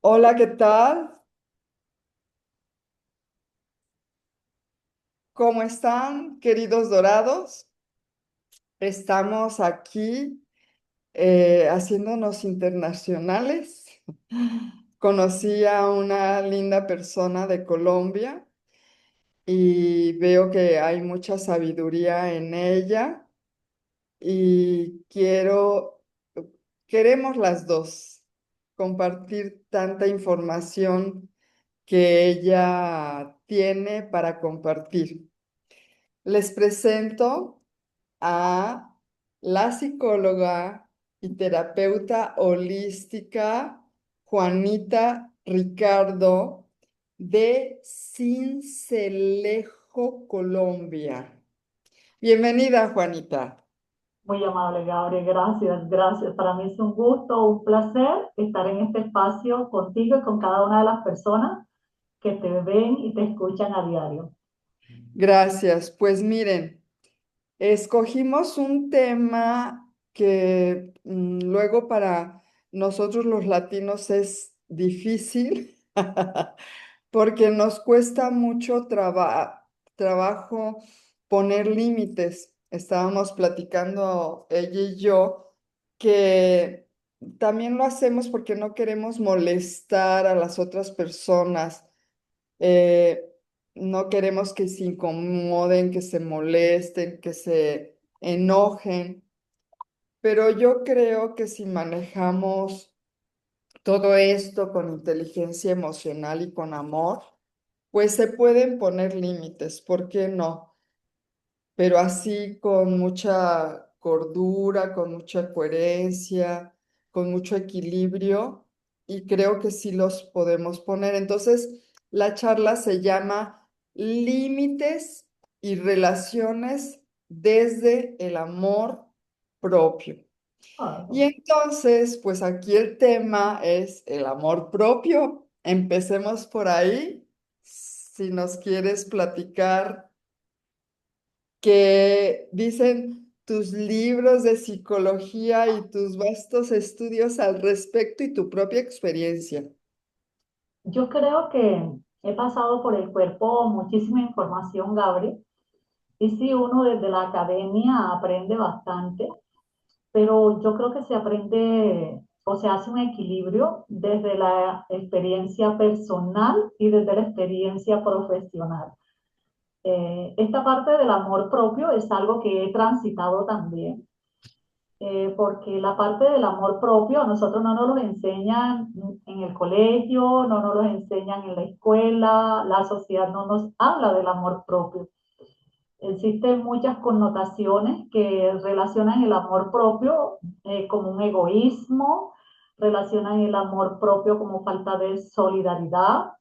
Hola, ¿qué tal? ¿Cómo están, queridos dorados? Estamos aquí haciéndonos internacionales. Conocí a una linda persona de Colombia y veo que hay mucha sabiduría en ella y queremos las dos compartir tanta información que ella tiene para compartir. Les presento a la psicóloga y terapeuta holística Juanita Ricardo de Sincelejo, Colombia. Bienvenida, Juanita. Muy amable, Gabriel. Gracias, gracias. Para mí es un gusto, un placer estar en este espacio contigo y con cada una de las personas que te ven y te escuchan a diario. Gracias. Pues miren, escogimos un tema que luego para nosotros los latinos es difícil porque nos cuesta mucho trabajo poner límites. Estábamos platicando ella y yo que también lo hacemos porque no queremos molestar a las otras personas. eh, no queremos que se incomoden, que se molesten, que se enojen, pero yo creo que si manejamos todo esto con inteligencia emocional y con amor, pues se pueden poner límites, ¿por qué no? Pero así con mucha cordura, con mucha coherencia, con mucho equilibrio, y creo que sí los podemos poner. Entonces, la charla se llama Límites y relaciones desde el amor propio. Y Ah, entonces, pues aquí el tema es el amor propio. Empecemos por ahí. Si nos quieres platicar qué dicen tus libros de psicología y tus vastos estudios al respecto y tu propia experiencia. yo creo que he pasado por el cuerpo muchísima información, Gabriel, y sí, uno desde la academia aprende bastante, pero yo creo que se aprende o se hace un equilibrio desde la experiencia personal y desde la experiencia profesional. Esta parte del amor propio es algo que he transitado también, porque la parte del amor propio a nosotros no nos lo enseñan en el colegio, no nos lo enseñan en la escuela, la sociedad no nos habla del amor propio. Existen muchas connotaciones que relacionan el amor propio como un egoísmo, relacionan el amor propio como falta de solidaridad.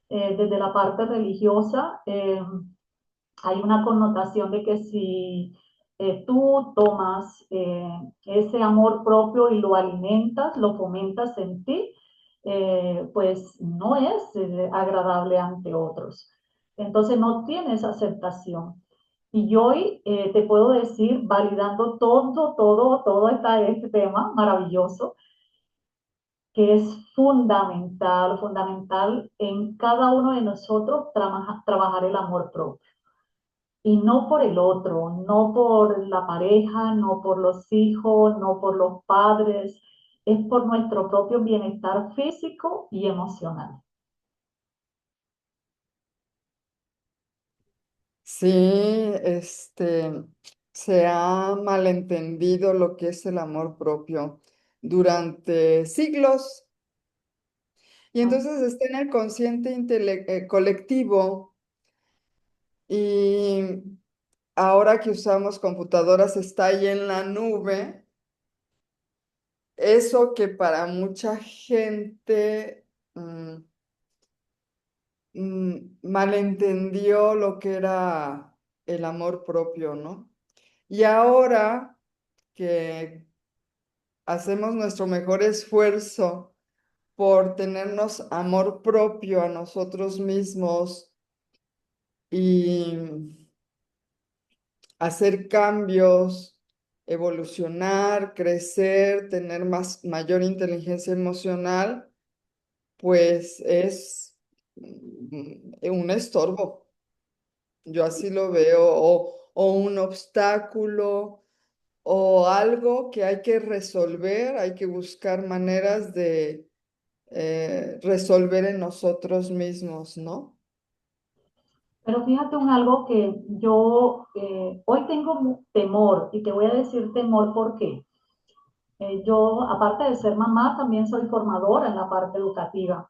Desde la parte religiosa, hay una connotación de que si tú tomas ese amor propio y lo alimentas, lo fomentas en ti, pues no es agradable ante otros. Entonces no tienes aceptación. Y hoy te puedo decir, validando todo este tema maravilloso, que es fundamental, fundamental en cada uno de nosotros trabajar el amor propio. Y no por el otro, no por la pareja, no por los hijos, no por los padres, es por nuestro propio bienestar físico y emocional. Sí, se ha malentendido lo que es el amor propio durante siglos y entonces está en el consciente colectivo y ahora que usamos computadoras está ahí en la nube. Eso que para mucha gente malentendió lo que era el amor propio, ¿no? Y ahora que hacemos nuestro mejor esfuerzo por tenernos amor propio a nosotros mismos y hacer cambios, evolucionar, crecer, tener mayor inteligencia emocional, pues es un estorbo. Yo así lo veo, o un obstáculo, o algo que hay que resolver, hay que buscar maneras de resolver en nosotros mismos, ¿no? Pero fíjate un algo que yo hoy tengo temor, y te voy a decir temor porque yo, aparte de ser mamá, también soy formadora en la parte educativa.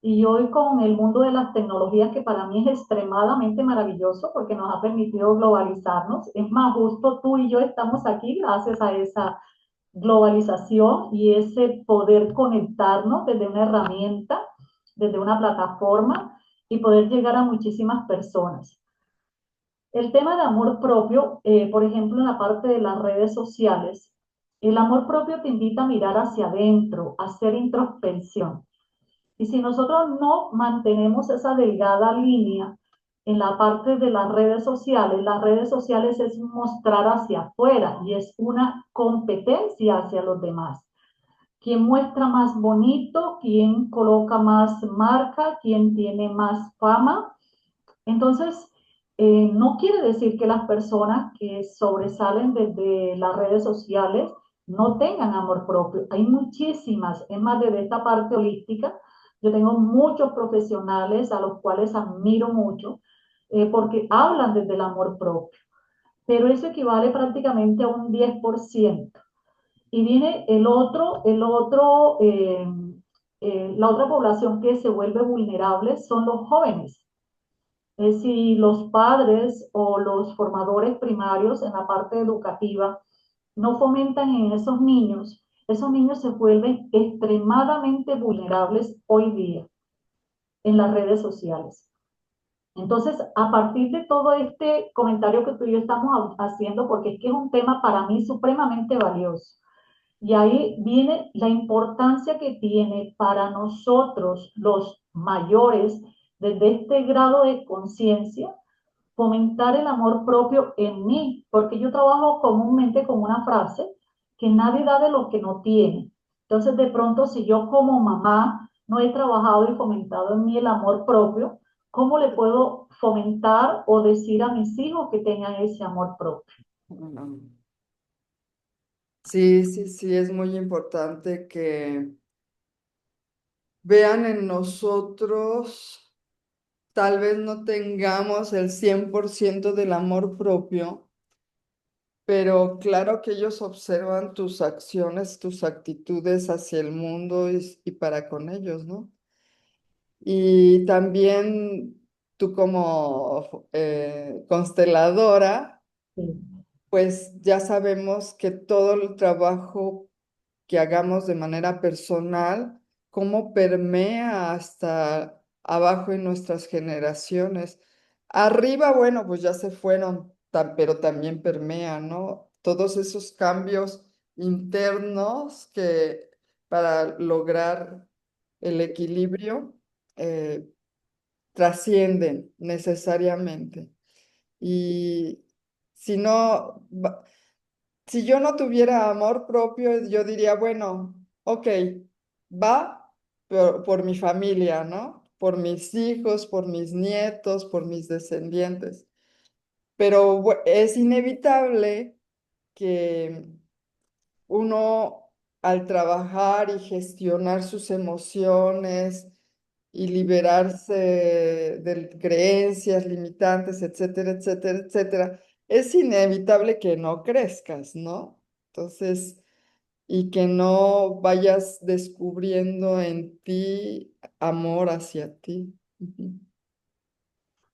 Y hoy con el mundo de las tecnologías, que para mí es extremadamente maravilloso porque nos ha permitido globalizarnos, es más, justo tú y yo estamos aquí gracias a esa globalización y ese poder conectarnos desde una herramienta, desde una plataforma y poder llegar a muchísimas personas. El tema de amor propio, por ejemplo, en la parte de las redes sociales, el amor propio te invita a mirar hacia adentro, a hacer introspección. Y si nosotros no mantenemos esa delgada línea en la parte de las redes sociales es mostrar hacia afuera y es una competencia hacia los demás. ¿Quién muestra más bonito? ¿Quién coloca más marca? ¿Quién tiene más fama? Entonces, no quiere decir que las personas que sobresalen desde las redes sociales no tengan amor propio. Hay muchísimas, es más, desde esta parte holística, yo tengo muchos profesionales a los cuales admiro mucho porque hablan desde el amor propio, pero eso equivale prácticamente a un 10%. Y viene la otra población que se vuelve vulnerable son los jóvenes. Si los padres o los formadores primarios en la parte educativa no fomentan en esos niños se vuelven extremadamente vulnerables hoy día en las redes sociales. Entonces, a partir de todo este comentario que tú y yo estamos haciendo, porque es que es un tema para mí supremamente valioso, y ahí viene la importancia que tiene para nosotros, los mayores, desde este grado de conciencia, fomentar el amor propio en mí, porque yo trabajo comúnmente con una frase que nadie da de lo que no tiene. Entonces, de pronto, si yo como mamá no he trabajado y fomentado en mí el amor propio, ¿cómo le puedo fomentar o decir a mis hijos que tengan ese amor propio? Bueno, sí, sí, sí, es muy importante que vean en nosotros, tal vez no tengamos el 100% del amor propio, pero claro que ellos observan tus acciones, tus actitudes hacia el mundo y para con ellos, ¿no? Y también tú como consteladora, Sí. pues ya sabemos que todo el trabajo que hagamos de manera personal, cómo permea hasta abajo en nuestras generaciones. Arriba, bueno, pues ya se fueron, pero también permea, ¿no? Todos esos cambios internos que para lograr el equilibrio eh, trascienden necesariamente. Y si no, si yo no tuviera amor propio, yo diría, bueno, ok, va por mi familia, ¿no? Por mis hijos, por mis nietos, por mis descendientes. Pero es inevitable que uno al trabajar y gestionar sus emociones y liberarse de creencias limitantes, etcétera, etcétera, etcétera, es inevitable que no crezcas, ¿no? Entonces, y que no vayas descubriendo en ti amor hacia ti. Ujú.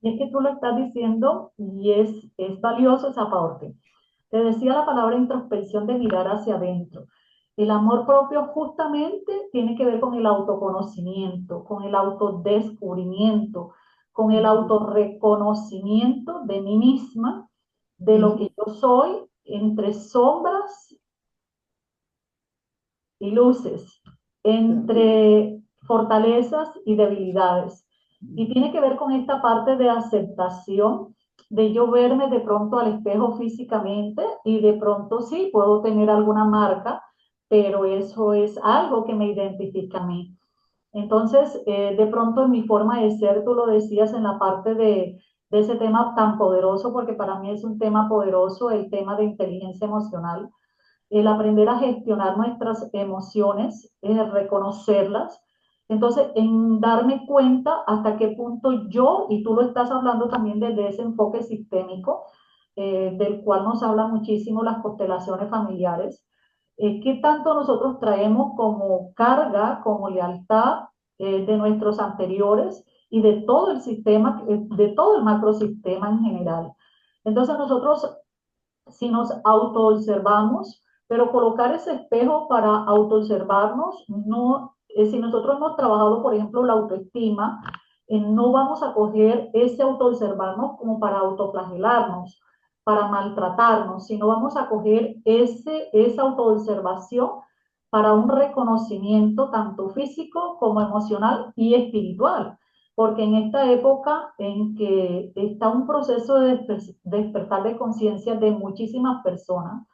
Y es que tú lo estás diciendo y es valioso esa parte. Te decía la palabra introspección de mirar hacia adentro. El amor propio justamente tiene que ver con el autoconocimiento, con el autodescubrimiento, con el Ujú. autorreconocimiento de mí misma, de lo Ujú. que yo soy entre sombras y luces, Ya. entre fortalezas y debilidades. Y Ujú. tiene que ver con esta parte de aceptación, de yo verme de pronto al espejo físicamente y de pronto sí, puedo tener alguna marca, pero eso es algo que me identifica a mí. Entonces, de pronto en mi forma de ser, tú lo decías en la parte de ese tema tan poderoso, porque para mí es un tema poderoso, el tema de inteligencia emocional, el aprender a gestionar nuestras emociones, reconocerlas. Entonces, en darme cuenta hasta qué punto yo, y tú lo estás hablando también desde ese enfoque sistémico, del cual nos habla muchísimo las constelaciones familiares, qué tanto nosotros traemos como carga, como lealtad de nuestros anteriores y de todo el sistema, de todo el macrosistema en general. Entonces nosotros, si nos autoobservamos, pero colocar ese espejo para autoobservarnos, no, si nosotros hemos trabajado, por ejemplo, la autoestima, no vamos a coger ese autoobservarnos como para autoflagelarnos, para maltratarnos, sino vamos a coger esa autoobservación para un reconocimiento tanto físico como emocional y espiritual, porque en esta época en que está un proceso de despertar de conciencia de muchísimas personas,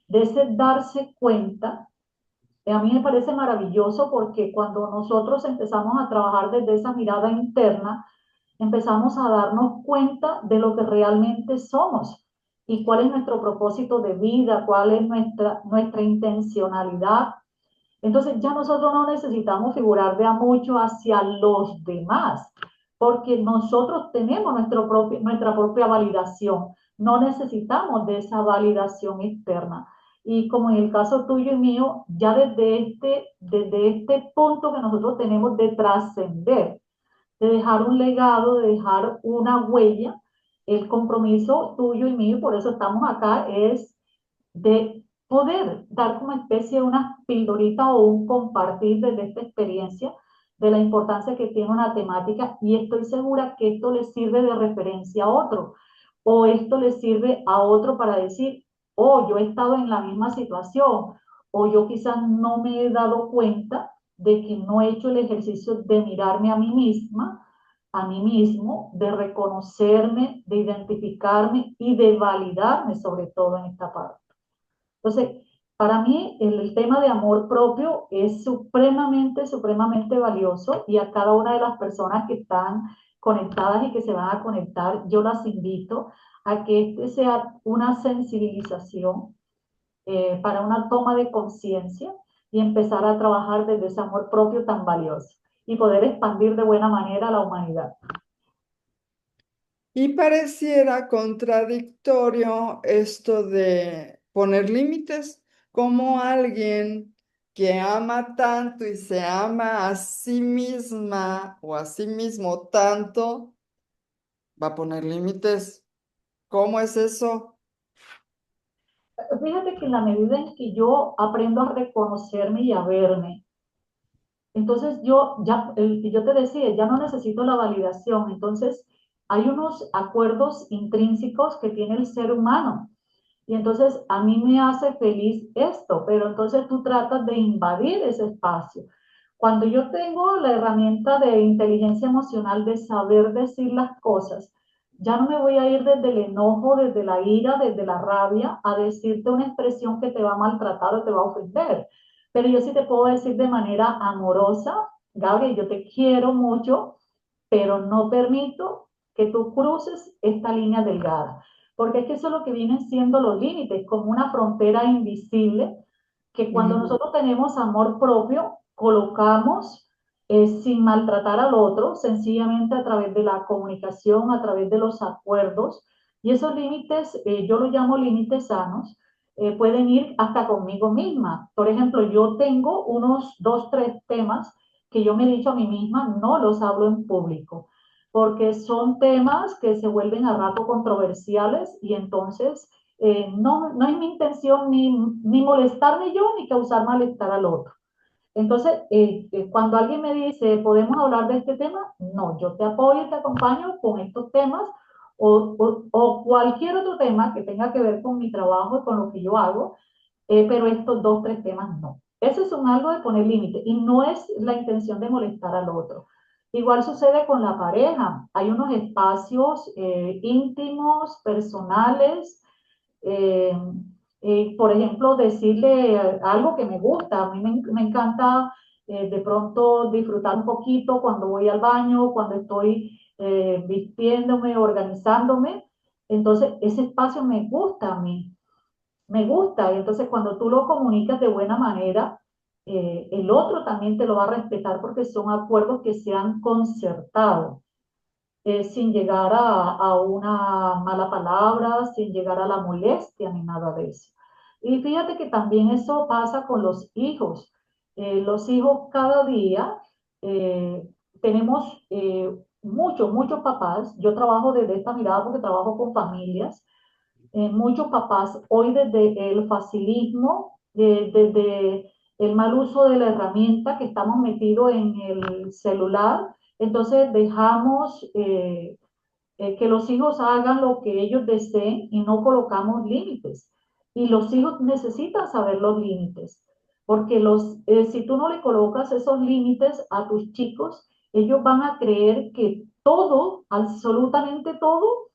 de ese darse cuenta, a mí me parece maravilloso porque cuando nosotros empezamos a trabajar desde esa mirada interna, empezamos a darnos cuenta de lo que realmente somos y cuál es nuestro propósito de vida, cuál es nuestra intencionalidad. Entonces ya nosotros no necesitamos figurar de a mucho hacia los demás, porque nosotros tenemos nuestra propia validación, no necesitamos de esa validación externa. Y como en el caso tuyo y mío, ya desde este punto que nosotros tenemos de trascender, de dejar un legado, de dejar una huella, el compromiso tuyo y mío, por eso estamos acá, es de poder dar como especie de una pildorita o un compartir desde esta experiencia de la importancia que tiene una temática y estoy segura que esto le sirve de referencia a otro o esto le sirve a otro para decir, oh, yo he estado en la misma situación o yo quizás no me he dado cuenta de que no he hecho el ejercicio de mirarme a mí misma, a mí mismo, de reconocerme, de identificarme y de validarme sobre todo en esta parte. Entonces, para mí el tema de amor propio es supremamente valioso y a cada una de las personas que están conectadas y que se van a conectar, yo las invito a que este sea una sensibilización para una toma de conciencia y empezar a trabajar desde ese amor propio tan valioso y poder expandir de buena manera a la humanidad. Y pareciera contradictorio esto de poner límites, como alguien que ama tanto y se ama a sí misma o a sí mismo tanto, va a poner límites. ¿Cómo es eso? Fíjate que en la medida en que yo aprendo a reconocerme y a verme, entonces yo te decía, ya no necesito la validación. Entonces hay unos acuerdos intrínsecos que tiene el ser humano. Y entonces a mí me hace feliz esto, pero entonces tú tratas de invadir ese espacio. Cuando yo tengo la herramienta de inteligencia emocional de saber decir las cosas, ya no me voy a ir desde el enojo, desde la ira, desde la rabia, a decirte una expresión que te va a maltratar o te va a ofender. Pero yo sí te puedo decir de manera amorosa, Gabriel, yo te quiero mucho, pero no permito que tú cruces esta línea delgada, porque es que eso es lo que vienen siendo los límites, como una frontera invisible, que cuando Ujú. nosotros tenemos amor propio, colocamos sin maltratar al otro, sencillamente a través de la comunicación, a través de los acuerdos, y esos límites, yo los llamo límites sanos, pueden ir hasta conmigo misma. Por ejemplo, yo tengo unos dos, tres temas que yo me he dicho a mí misma, no los hablo en público, porque son temas que se vuelven a rato controversiales y entonces no es mi intención ni molestarme yo ni causar malestar al otro. Entonces, cuando alguien me dice, ¿podemos hablar de este tema? No, yo te apoyo y te acompaño con estos temas o cualquier otro tema que tenga que ver con mi trabajo y con lo que yo hago, pero estos dos, tres temas no. Eso es un algo de poner límite y no es la intención de molestar al otro. Igual sucede con la pareja. Hay unos espacios íntimos, personales, por ejemplo, decirle algo que me gusta. A mí me encanta de pronto disfrutar un poquito cuando voy al baño, cuando estoy vistiéndome, organizándome. Entonces, ese espacio me gusta a mí, me gusta. Y entonces, cuando tú lo comunicas de buena manera, el otro también te lo va a respetar porque son acuerdos que se han concertado, sin llegar a una mala palabra, sin llegar a la molestia ni nada de eso. Y fíjate que también eso pasa con los hijos. Los hijos cada día eh, tenemos muchos papás. Yo trabajo desde esta mirada porque trabajo con familias. Muchos papás hoy desde el facilismo, desde el mal uso de la herramienta que estamos metidos en el celular, entonces dejamos que los hijos hagan lo que ellos deseen y no colocamos límites. Y los hijos necesitan saber los límites, porque si tú no le colocas esos límites a tus chicos, ellos van a creer que todo, absolutamente todo,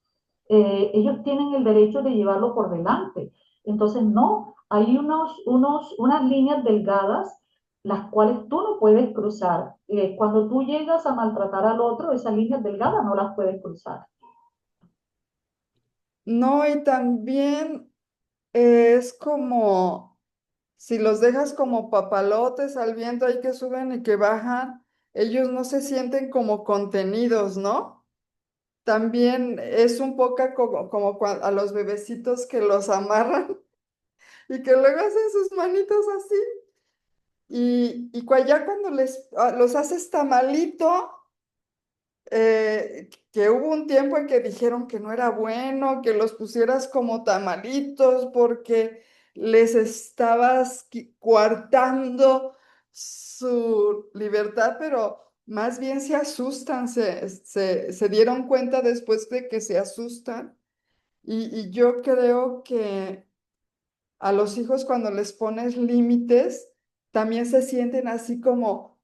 ellos tienen el derecho de llevarlo por delante. Entonces, no, hay unas líneas delgadas las cuales tú no puedes cruzar. Cuando tú llegas a maltratar al otro, esas líneas delgadas no las puedes cruzar. No, y también es como si los dejas como papalotes al viento ahí que suben y que bajan, ellos no se sienten como contenidos, ¿no? También es un poco como, a los bebecitos que los amarran y que luego hacen sus manitos así. Ya cuando los haces tamalito, que hubo un tiempo en que dijeron que no era bueno que los pusieras como tamalitos porque les estabas coartando su libertad, pero más bien se asustan, se dieron cuenta después de que se asustan. Y yo creo que a los hijos cuando les pones límites, también se sienten así como,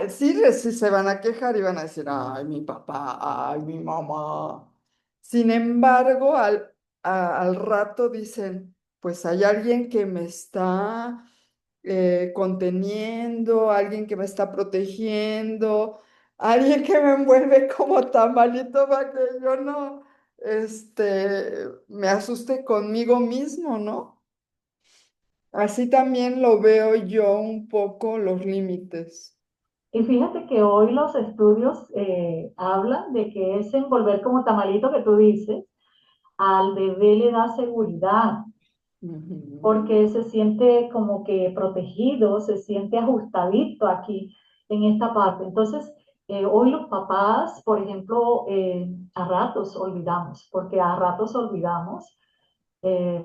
sí, sí se van a quejar y van a decir, ay, mi papá, ay, mi mamá. Sin embargo, al rato dicen, pues hay alguien que me está conteniendo, alguien que me está protegiendo, alguien que me envuelve como tamalito para que yo no, me asuste conmigo mismo, ¿no? Así también lo veo yo un poco los límites. Y fíjate que hoy los estudios hablan de que ese envolver como tamalito que tú dices, al bebé le da seguridad, Ujú. porque se siente como que protegido, se siente ajustadito aquí en esta parte. Entonces, hoy los papás, por ejemplo, a ratos olvidamos,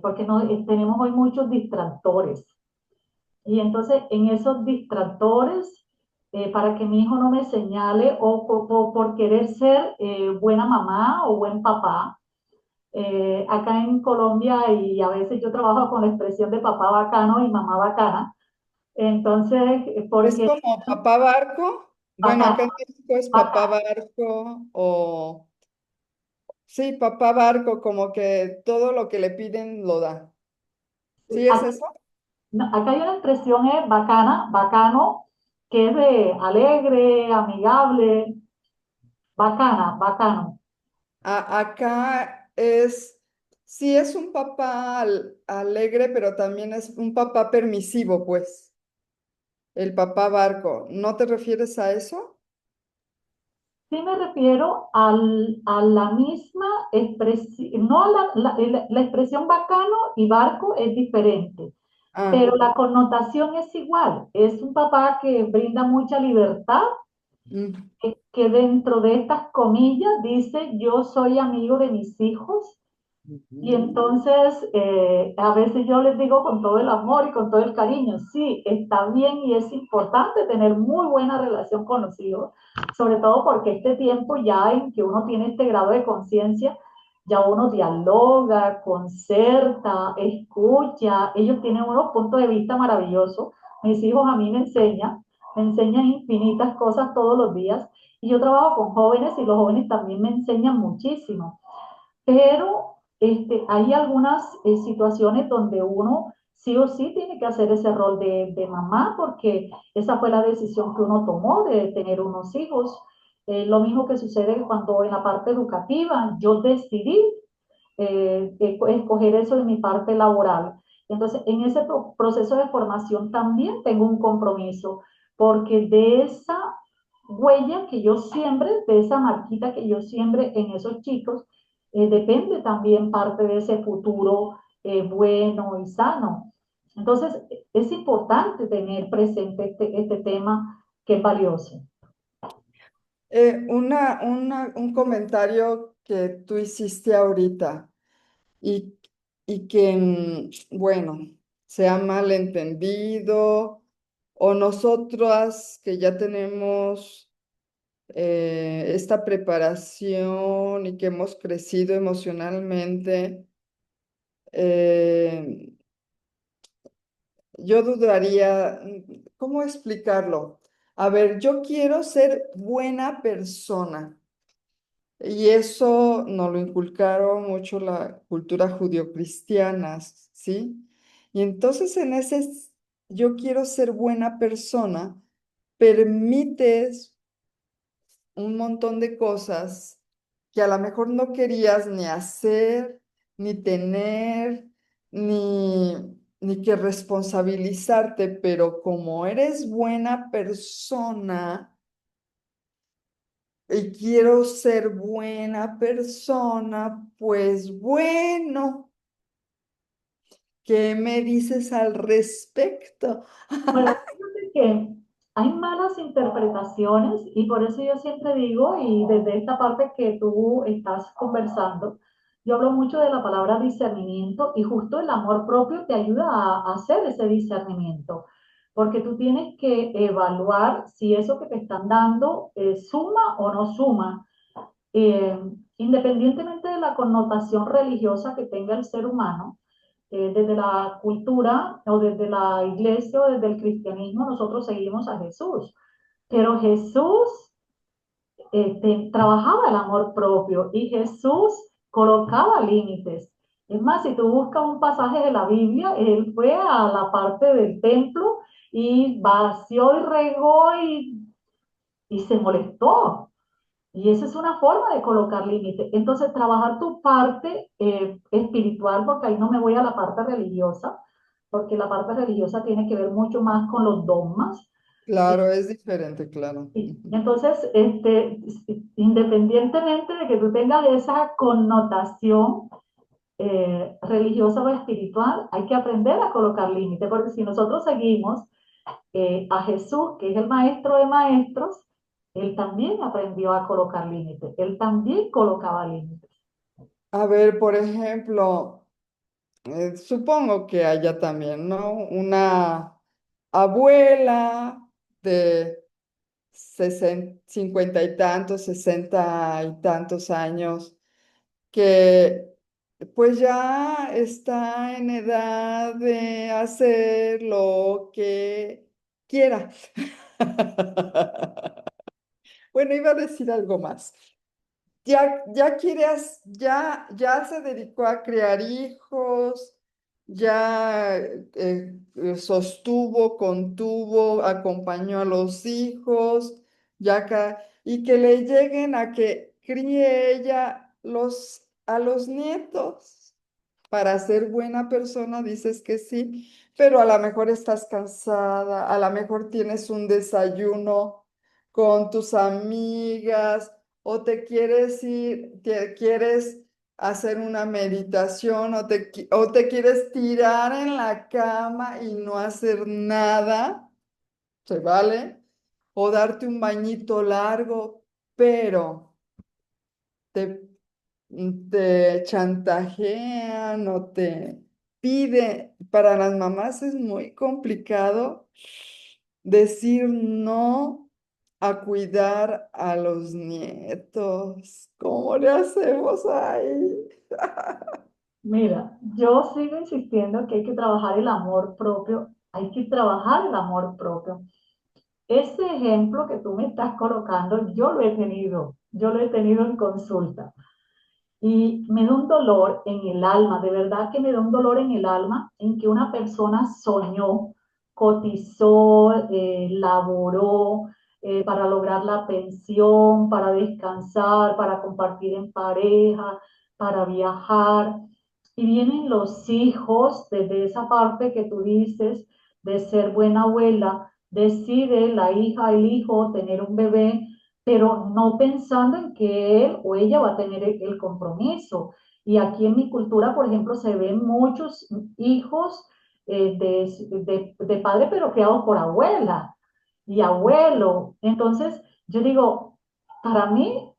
porque no, tenemos hoy muchos distractores. Y entonces, en esos distractores, para que mi hijo no me señale o por querer ser buena mamá o buen papá, acá en Colombia y a veces yo trabajo con la expresión de papá bacano y mamá bacana. Entonces, Es porque como papá barco. Bueno, acá en bacana, México es papá bacana, barco o... Sí, papá barco, como que todo lo que le piden lo da. ¿Sí es acá, eso? no, acá hay una expresión es bacana, bacano, que es de alegre, amigable, bacana, bacano. Acá es, sí es un papá alegre, pero también es un papá permisivo, pues, el papá barco. ¿No te refieres a eso? Sí me refiero a la misma expresión, no a la expresión bacano y barco es diferente, Ah, pero la connotación es igual. Es un papá que brinda mucha libertad, mm, que dentro de estas comillas dice, yo soy amigo de mis hijos. Y ujú. entonces, a veces yo les digo con todo el amor y con todo el cariño, sí, está bien y es importante tener muy buena relación con los hijos, sobre todo porque este tiempo ya en que uno tiene este grado de conciencia, ya uno dialoga, concerta, escucha, ellos tienen unos puntos de vista maravillosos. Mis hijos a mí me enseñan infinitas cosas todos los días y yo trabajo con jóvenes y los jóvenes también me enseñan muchísimo, pero hay algunas situaciones donde uno sí o sí tiene que hacer ese rol de mamá porque esa fue la decisión que uno tomó de tener unos hijos. Lo mismo que sucede cuando en la parte educativa yo decidí escoger eso en mi parte laboral. Entonces, en ese proceso de formación también tengo un compromiso, porque de esa huella que yo siembre, de esa marquita que yo siembre en esos chicos, depende también parte de ese futuro bueno y sano. Entonces, es importante tener presente este tema que es valioso. Un comentario que tú hiciste ahorita y, y que, bueno, se ha malentendido o nosotras que ya tenemos esta preparación y que hemos crecido emocionalmente, eh, yo dudaría, ¿cómo explicarlo? A ver, yo quiero ser buena persona. Y eso nos lo inculcaron mucho la cultura judio-cristiana, ¿sí? Y entonces en yo quiero ser buena persona, permites un montón de cosas que a lo mejor no querías ni hacer, ni tener, ni que responsabilizarte, pero como eres buena persona, y quiero ser buena persona, pues bueno, ¿qué me dices al respecto? Bueno, fíjate que hay malas interpretaciones y por eso yo siempre digo, y desde esta parte que tú estás conversando, yo hablo mucho de la palabra discernimiento y justo el amor propio te ayuda a hacer ese discernimiento, porque tú tienes que evaluar si eso que te están dando suma o no suma, eh, independientemente de la connotación religiosa que tenga el ser humano. Desde la cultura o desde la iglesia o desde el cristianismo nosotros seguimos a Jesús, pero Jesús trabajaba el amor propio y Jesús colocaba límites. Es más, si tú buscas un pasaje de la Biblia, él fue a la parte del templo y vació y regó y se molestó. Y esa es una forma de colocar límites. Entonces, trabajar tu parte espiritual, porque ahí no me voy a la parte religiosa, porque la parte religiosa tiene que ver mucho más con los dogmas. Claro, es diferente, claro. Y entonces, independientemente de que tú tengas esa connotación religiosa o espiritual, hay que aprender a colocar límites, porque si nosotros seguimos a Jesús, que es el maestro de maestros, él también aprendió a colocar límites, él también colocaba límites. A ver, por ejemplo, supongo que haya también, ¿no? Una abuela de 50 y tantos, 60 y tantos años que pues ya está en edad de hacer lo que quiera. Bueno, iba a decir algo más. Ya se dedicó a criar hijos, ya sostuvo, contuvo, acompañó a los hijos, y que le lleguen a que críe ella a los nietos. Para ser buena persona dices que sí, pero a lo mejor estás cansada, a lo mejor tienes un desayuno con tus amigas o te quieres hacer una meditación o te quieres tirar en la cama y no hacer nada, se vale, o darte un bañito largo, pero te, te chantajean o te pide. Para las mamás es muy complicado decir no a cuidar a los nietos. ¿Cómo le hacemos ahí? Mira, yo sigo insistiendo que hay que trabajar el amor propio, hay que trabajar el amor propio. Ese ejemplo que tú me estás colocando, yo lo he tenido en consulta. Y me da un dolor en el alma, de verdad que me da un dolor en el alma en que una persona soñó, cotizó, laboró para lograr la pensión, para descansar, para compartir en pareja, para viajar. Y vienen los hijos desde esa parte que tú dices de ser buena abuela, decide la hija, el hijo tener un bebé, pero no pensando en que él o ella va a tener el compromiso. Y aquí en mi cultura, por ejemplo, se ven muchos hijos de padre, pero criados por abuela y abuelo. Entonces, yo digo, para mí,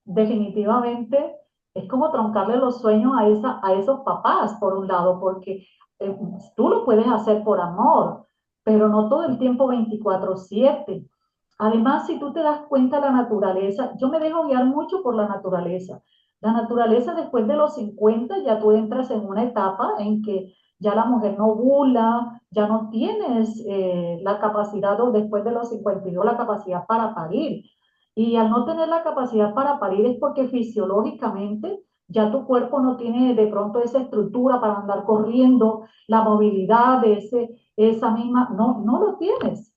definitivamente es como troncarle los sueños a esos papás, por un lado, porque eh, tú lo puedes hacer por amor, pero no todo el tiempo 24/7. Además, si tú te das cuenta, la naturaleza, yo me dejo guiar mucho por la naturaleza. La naturaleza después de los 50 ya tú entras en una etapa en que ya la mujer no ovula, ya no tienes la capacidad, o después de los 52, la capacidad para parir. Y al no tener la capacidad para parir es porque fisiológicamente ya tu cuerpo no tiene de pronto esa estructura para andar corriendo, la movilidad de esa misma, no, no lo tienes.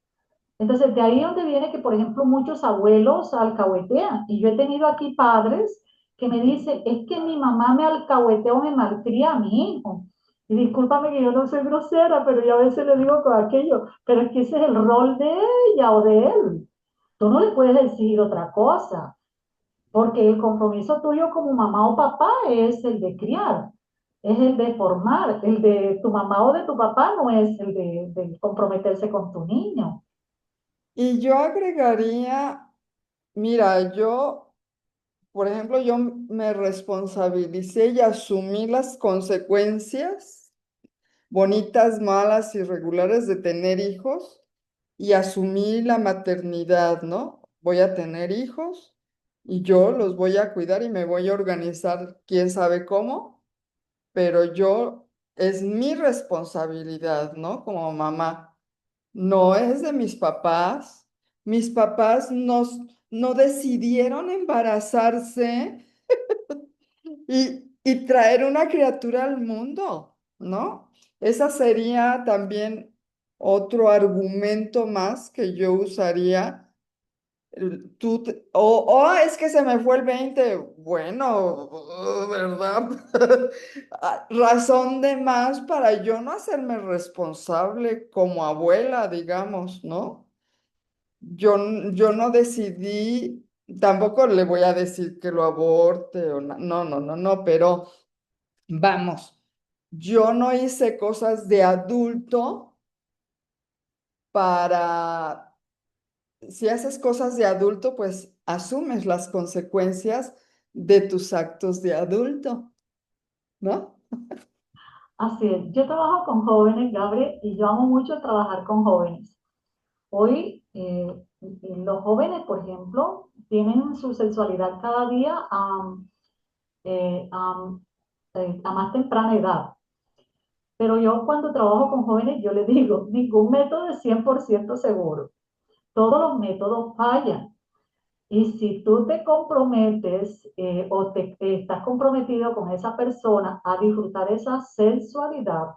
Entonces, de ahí es donde viene que, por ejemplo, muchos abuelos alcahuetean. Y yo he tenido aquí padres que me dicen, es que mi mamá me alcahuetea o me malcría a mi hijo. Y discúlpame que yo no soy grosera, pero yo a veces le digo con aquello, pero es que ese es el rol de ella o de él. Tú no le puedes decir otra cosa, porque el compromiso tuyo como mamá o papá es el de criar, es el de formar. El de tu mamá o de tu papá no es el de comprometerse con tu niño. Y yo agregaría, mira, yo, por ejemplo, yo me responsabilicé y asumí las consecuencias bonitas, malas y regulares de tener hijos y asumí la maternidad, ¿no? Voy a tener hijos y yo los voy a cuidar y me voy a organizar, quién sabe cómo, pero yo es mi responsabilidad, ¿no? Como mamá. No es de mis papás. Mis papás no decidieron embarazarse y traer una criatura al mundo, ¿no? Esa sería también otro argumento más que yo usaría. Es que se me fue el 20. Bueno, ¿verdad? Razón de más para yo no hacerme responsable como abuela, digamos, ¿no? Yo no decidí, tampoco le voy a decir que lo aborte o no, no, no, no, pero vamos, yo no hice cosas de adulto para, si haces cosas de adulto, pues asumes las consecuencias de tus actos de adulto, ¿no? Así es, yo trabajo con jóvenes, Gabriel, y yo amo mucho trabajar con jóvenes. Hoy los jóvenes, por ejemplo, tienen su sexualidad cada día eh, a- a más temprana edad. Pero yo cuando trabajo con jóvenes, yo les digo, ningún método es 100% seguro. Todos los métodos fallan. Y si tú te comprometes estás comprometido con esa persona a disfrutar esa sensualidad,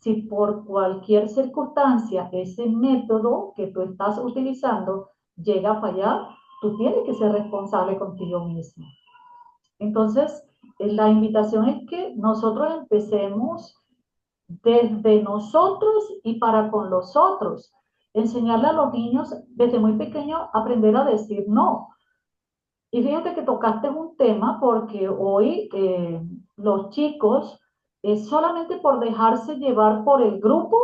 si por cualquier circunstancia ese método que tú estás utilizando llega a fallar, tú tienes que ser responsable contigo mismo. Entonces, la invitación es que nosotros empecemos desde nosotros y para con los otros. Enseñarle a los niños desde muy pequeños aprender a decir no. Y fíjate que tocaste un tema porque hoy los chicos, solamente por dejarse llevar por el grupo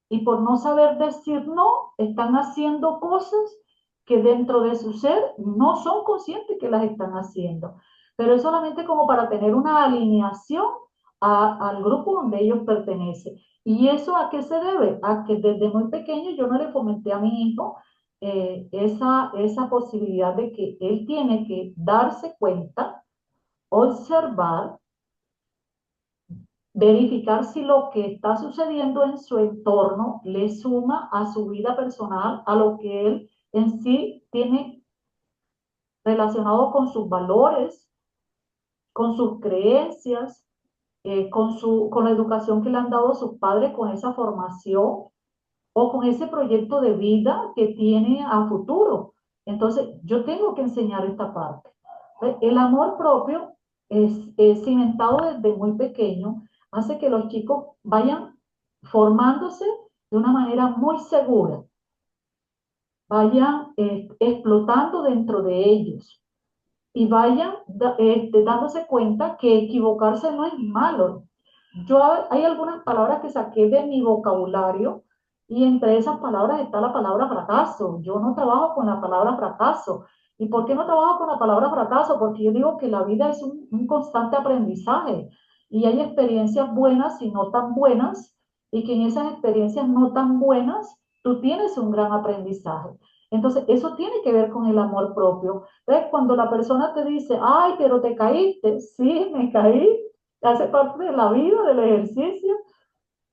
y por no saber decir no, están haciendo cosas que dentro de su ser no son conscientes que las están haciendo. Pero es solamente como para tener una alineación al grupo donde ellos pertenecen. ¿Y eso a qué se debe? A que desde muy pequeño yo no le fomenté a mi hijo esa posibilidad de que él tiene que darse cuenta, observar, verificar si lo que está sucediendo en su entorno le suma a su vida personal, a lo que él en sí tiene relacionado con sus valores, con sus creencias, con la educación que le han dado sus padres, con esa formación o con ese proyecto de vida que tiene a futuro. Entonces, yo tengo que enseñar esta parte. El amor propio es cimentado desde muy pequeño, hace que los chicos vayan formándose de una manera muy segura, vayan explotando dentro de ellos y vayan dándose cuenta que equivocarse no es malo. Hay algunas palabras que saqué de mi vocabulario y entre esas palabras está la palabra fracaso. Yo no trabajo con la palabra fracaso. ¿Y por qué no trabajo con la palabra fracaso? Porque yo digo que la vida es un constante aprendizaje y hay experiencias buenas y no tan buenas y que en esas experiencias no tan buenas tú tienes un gran aprendizaje. Entonces, eso tiene que ver con el amor propio. Entonces, cuando la persona te dice, ay, pero te caíste, sí, me caí, hace parte de la vida, del ejercicio,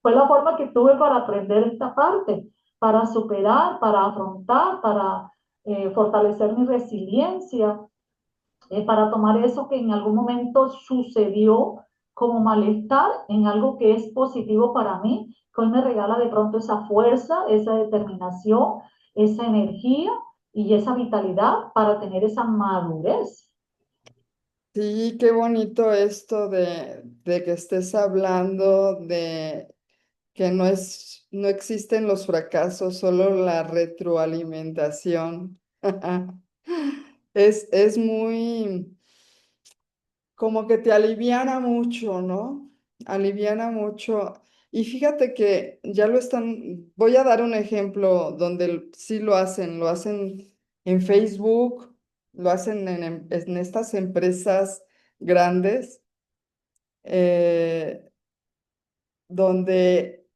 fue la forma que tuve para aprender esta parte, para superar, para afrontar, para fortalecer mi resiliencia, para tomar eso que en algún momento sucedió como malestar en algo que es positivo para mí, que hoy me regala de pronto esa fuerza, esa determinación, esa energía y esa vitalidad para tener esa madurez. Sí, qué bonito esto de que estés hablando de que no existen los fracasos, solo la retroalimentación. Es muy, como que te aliviana mucho, ¿no? Aliviana mucho. Y fíjate que ya lo están, voy a dar un ejemplo donde sí lo hacen en Facebook, lo hacen en estas empresas grandes, eh, donde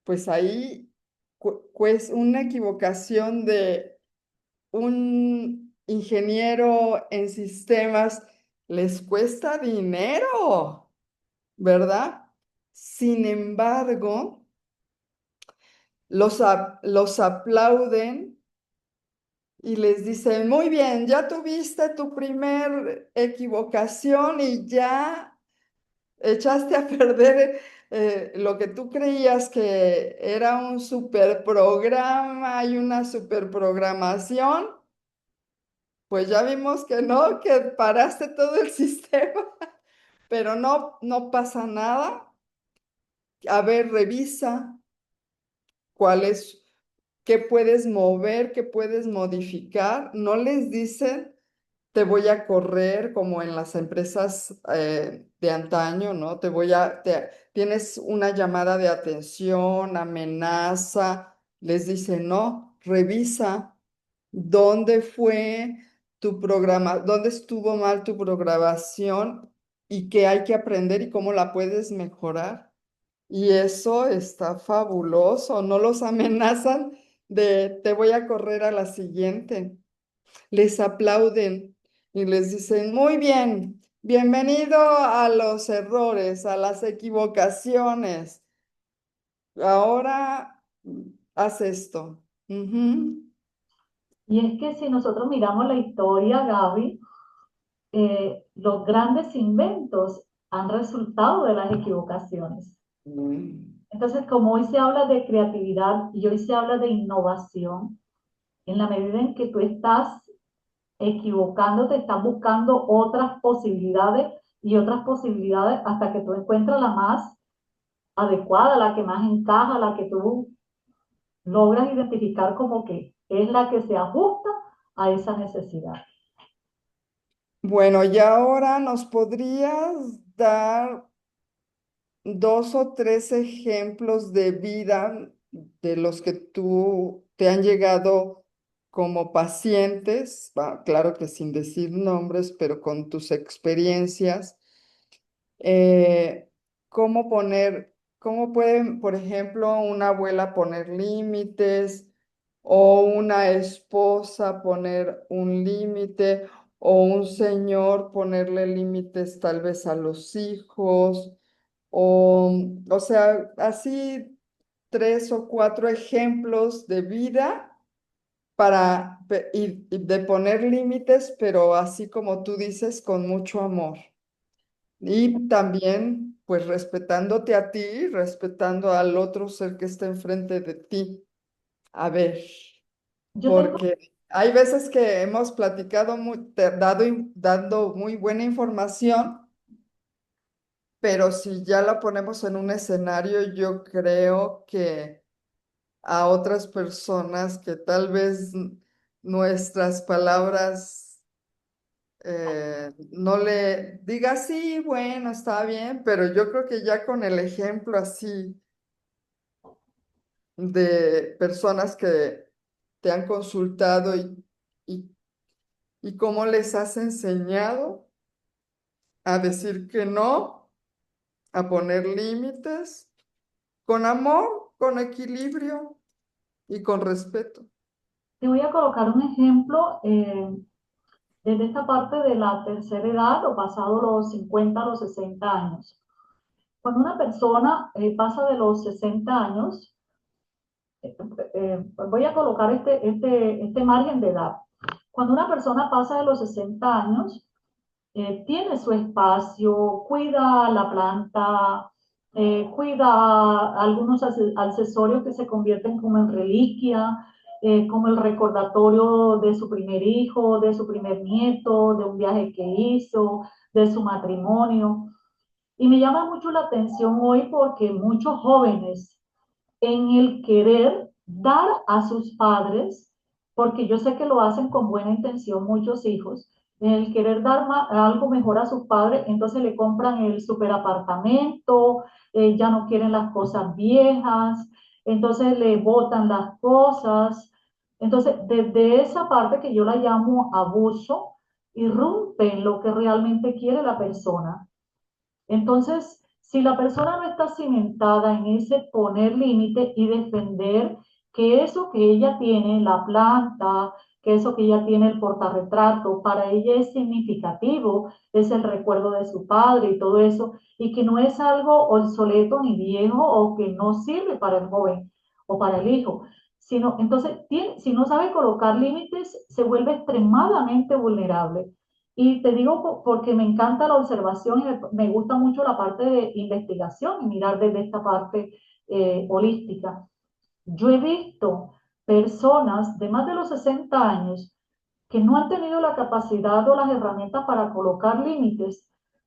pues ahí pues una equivocación de un ingeniero en sistemas les cuesta dinero, ¿verdad? Sin embargo, los aplauden y les dicen, muy bien, ya tuviste tu primer equivocación y ya echaste a perder lo que tú creías que era un super programa y una super programación. Pues ya vimos que no, que paraste todo el sistema, pero no, no pasa nada. A ver, revisa cuál es, qué puedes mover, qué puedes modificar. No les dicen, te voy a correr como en las empresas de antaño, ¿no? Tienes una llamada de atención, amenaza. Les dicen, no, revisa dónde fue tu programa, dónde estuvo mal tu programación y qué hay que aprender y cómo la puedes mejorar. Y eso está fabuloso, no los amenazan de te voy a correr a la siguiente. Les aplauden y les dicen, muy bien, bienvenido a los errores, a las equivocaciones. Ahora haz esto. Ujú. Y es que si nosotros miramos la historia, Gaby, los grandes inventos han resultado de las equivocaciones. Mm. Entonces, como hoy se habla de creatividad y hoy se habla de innovación, en la medida en que tú estás equivocándote, estás buscando otras posibilidades hasta que tú encuentras la más adecuada, la que más encaja, la que tú logras identificar como que es la que se ajusta a esa necesidad. Bueno, y ahora nos podrías dar dos o tres ejemplos de vida de los que tú te han llegado como pacientes, claro que sin decir nombres, pero con tus experiencias, eh, cómo pueden, por ejemplo, una abuela poner límites o una esposa poner un límite o un señor ponerle límites tal vez a los hijos o sea, así tres o cuatro ejemplos de vida y de poner límites, pero así como tú dices, con mucho amor. Y también, pues respetándote a ti, respetando al otro ser que está enfrente de ti. A ver, Yo tengo, porque hay veces que hemos platicado, dando muy buena información, pero si ya la ponemos en un escenario, yo creo que a otras personas que tal vez nuestras palabras no le diga, sí, bueno, está bien, pero yo creo que ya con el ejemplo así de personas que te han consultado y, y cómo les has enseñado a decir que no, a poner límites, con amor, con equilibrio y con respeto. te voy a colocar un ejemplo desde esta parte de la tercera edad o pasado los 50 a los 60 años. Cuando una persona pasa de los 60 años, voy a colocar este margen de edad. Cuando una persona pasa de los 60 años, tiene su espacio, cuida la planta, cuida algunos accesorios que se convierten como en reliquia, como el recordatorio de su primer hijo, de su primer nieto, de un viaje que hizo, de su matrimonio. Y me llama mucho la atención hoy porque muchos jóvenes en el querer dar a sus padres, porque yo sé que lo hacen con buena intención muchos hijos, en el querer dar algo mejor a sus padres, entonces le compran el superapartamento, ya no quieren las cosas viejas, entonces le botan las cosas. Entonces, desde esa parte que yo la llamo abuso, irrumpe en lo que realmente quiere la persona. Entonces, si la persona no está cimentada en ese poner límite y defender que eso que ella tiene, la planta, que eso que ella tiene, el portarretrato, para ella es significativo, es el recuerdo de su padre y todo eso, y que no es algo obsoleto ni viejo o que no sirve para el joven o para el hijo, sino entonces, si no sabe colocar límites, se vuelve extremadamente vulnerable. Y te digo porque me encanta la observación y me gusta mucho la parte de investigación y mirar desde esta parte holística. Yo he visto personas de más de los 60 años que no han tenido la capacidad o las herramientas para colocar límites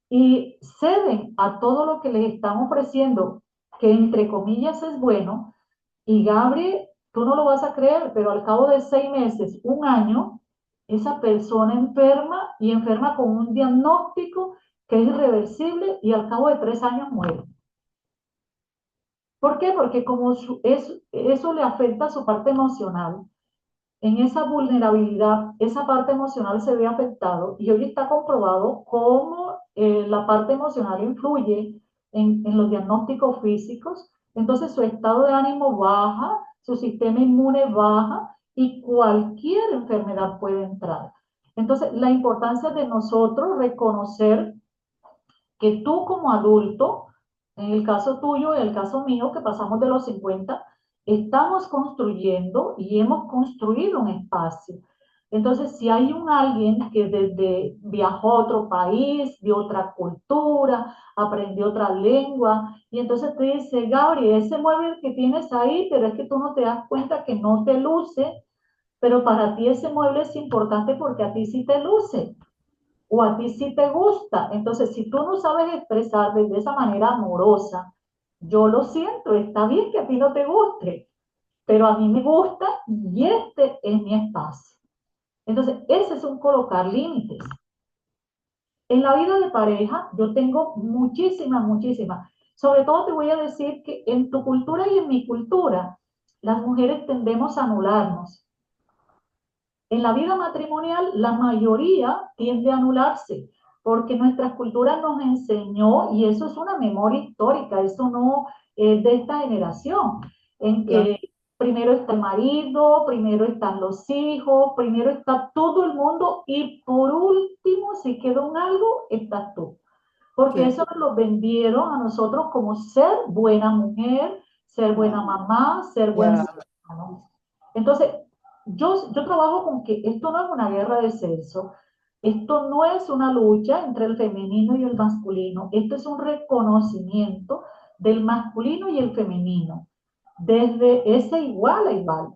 y ceden a todo lo que les están ofreciendo, que entre comillas es bueno, y Gabriel, tú no lo vas a creer, pero al cabo de 6 meses, un año, esa persona enferma y enferma con un diagnóstico que es irreversible y al cabo de 3 años muere. ¿Por qué? Porque como eso le afecta a su parte emocional, en esa vulnerabilidad, esa parte emocional se ve afectado y hoy está comprobado cómo la parte emocional influye en los diagnósticos físicos. Entonces su estado de ánimo baja, su sistema inmune baja y cualquier enfermedad puede entrar. Entonces la importancia de nosotros reconocer que tú como adulto, en el caso tuyo y el caso mío, que pasamos de los 50, estamos construyendo y hemos construido un espacio. Entonces, si hay alguien que desde viajó a otro país, de otra cultura, aprendió otra lengua, y entonces te dice, Gabriel, ese mueble que tienes ahí, pero es que tú no te das cuenta que no te luce, pero para ti ese mueble es importante porque a ti sí te luce o a ti sí te gusta. Entonces, si tú no sabes expresar de esa manera amorosa, yo lo siento, está bien que a ti no te guste, pero a mí me gusta y este es mi espacio. Entonces, ese es un colocar límites. En la vida de pareja, yo tengo muchísimas, muchísimas. Sobre todo te voy a decir que en tu cultura y en mi cultura, las mujeres tendemos a anularnos. En la vida matrimonial, la mayoría tiende a anularse, porque nuestra cultura nos enseñó, y eso es una memoria histórica, eso no es de esta generación, en Claro, que primero está el marido, primero están los hijos, primero está todo el mundo, y por último, si queda un algo, estás tú. Porque sí, eso nos lo vendieron a nosotros como ser buena mujer, ser buena mamá, ser buen ya, ciudadano. Entonces, yo trabajo con que esto no es una guerra de sexo, esto no es una lucha entre el femenino y el masculino, esto es un reconocimiento del masculino y el femenino, desde ese igual a igual,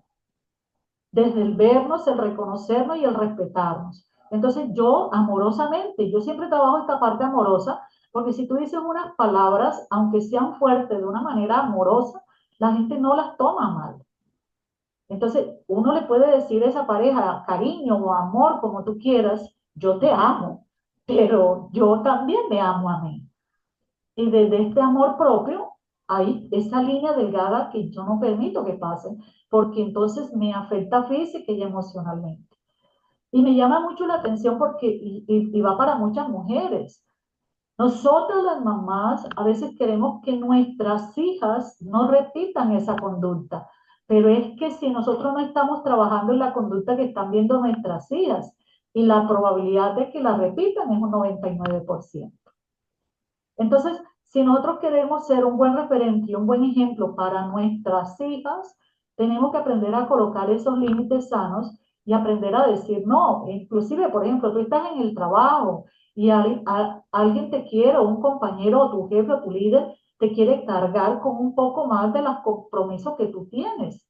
desde el vernos, el reconocernos y el respetarnos. Entonces yo amorosamente, yo siempre trabajo esta parte amorosa, porque si tú dices unas palabras, aunque sean fuertes de una manera amorosa, la gente no las toma mal. Entonces, uno le puede decir a esa pareja, cariño o amor, como tú quieras, yo te amo, pero yo también me amo a mí. Y desde este amor propio, hay esa línea delgada que yo no permito que pase, porque entonces me afecta física y emocionalmente. Y me llama mucho la atención porque, y va para muchas mujeres, nosotras las mamás a veces queremos que nuestras hijas no repitan esa conducta, pero es que si nosotros no estamos trabajando en la conducta que están viendo nuestras hijas, y la probabilidad de que la repitan es un 99%. Entonces, si nosotros queremos ser un buen referente y un buen ejemplo para nuestras hijas, tenemos que aprender a colocar esos límites sanos y aprender a decir no. Inclusive, por ejemplo, tú estás en el trabajo y alguien te quiere, o un compañero, o tu jefe, o tu líder, te quiere cargar con un poco más de los compromisos que tú tienes,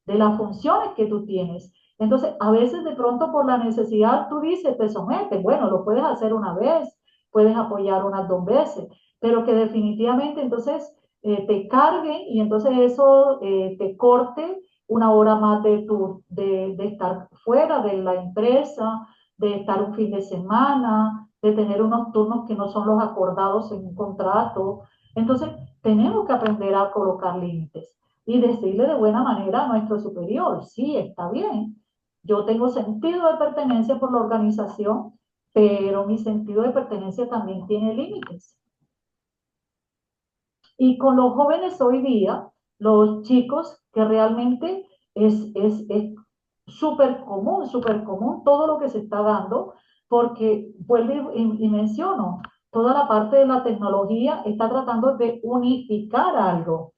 de las funciones que tú tienes. Entonces, a veces de pronto por la necesidad tú dices, te sometes, bueno, lo puedes hacer una vez, puedes apoyar unas 2 veces, pero que definitivamente entonces te carguen y entonces eso te corte una hora más de estar fuera de la empresa, de estar un fin de semana, de tener unos turnos que no son los acordados en un contrato. Entonces, tenemos que aprender a colocar límites y decirle de buena manera a nuestro superior, sí, está bien, yo tengo sentido de pertenencia por la organización, pero mi sentido de pertenencia también tiene límites. Y con los jóvenes hoy día, los chicos que realmente es súper común todo lo que se está dando, porque vuelvo y menciono, toda la parte de la tecnología está tratando de unificar algo.